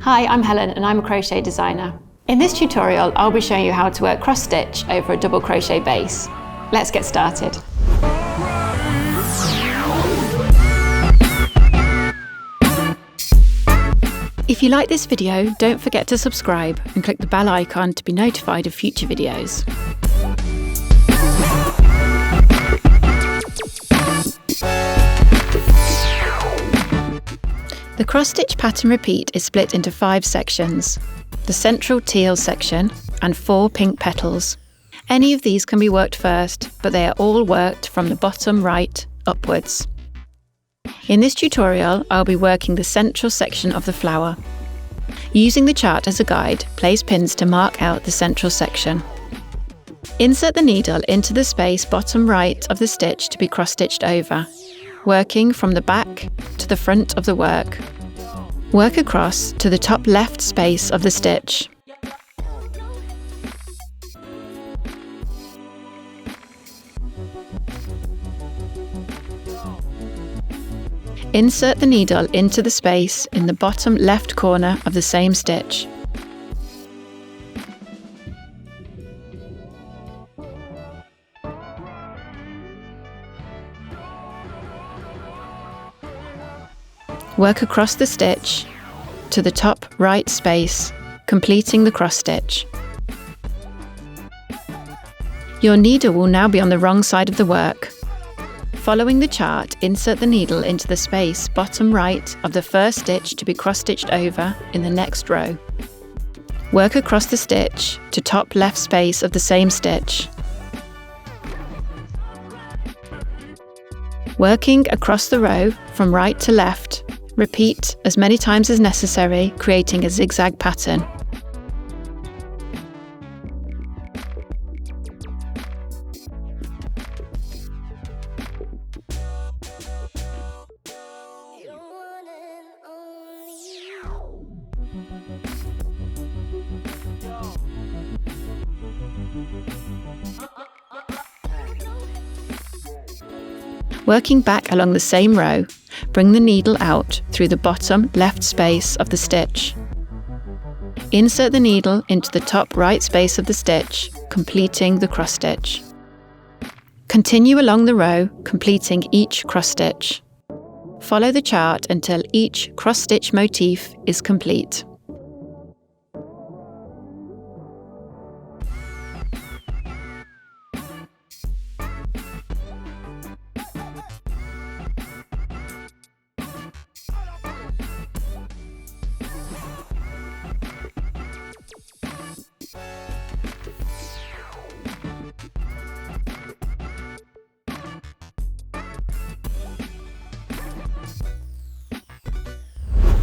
Hi, I'm Helen and I'm a crochet designer. In this tutorial, I'll be showing you how to work cross stitch over a double crochet base. Let's get started. If you like this video, don't forget to subscribe and click the bell icon to be notified of future videos. The cross-stitch pattern repeat is split into 5 sections, the central teal section and 4 pink petals. Any of these can be worked first, but they are all worked from the bottom right upwards. In this tutorial, I'll be working the central section of the flower. Using the chart as a guide, place pins to mark out the central section. Insert the needle into the space bottom right of the stitch to be cross-stitched over, working from the back to the front of the work. Work across to the top left space of the stitch. Insert the needle into the space in the bottom left corner of the same stitch. Work across the stitch to the top right space, completing the cross stitch. Your needle will now be on the wrong side of the work. Following the chart, insert the needle into the space bottom right of the first stitch to be cross-stitched over in the next row. Work across the stitch to top left space of the same stitch. Working across the row from right to left, repeat as many times as necessary, creating a zigzag pattern. Working back along the same row, bring the needle out through the bottom left space of the stitch. Insert the needle into the top right space of the stitch, completing the cross stitch. Continue along the row, completing each cross stitch. Follow the chart until each cross stitch motif is complete.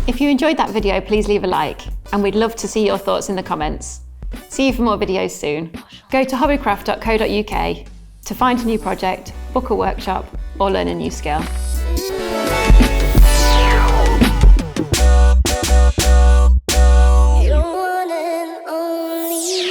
If you enjoyed that video, please leave a like, and we'd love to see your thoughts in the comments. See you for more videos soon. Go to hobbycraft.co.uk to find a new project, book a workshop, or learn a new skill. You're one and only.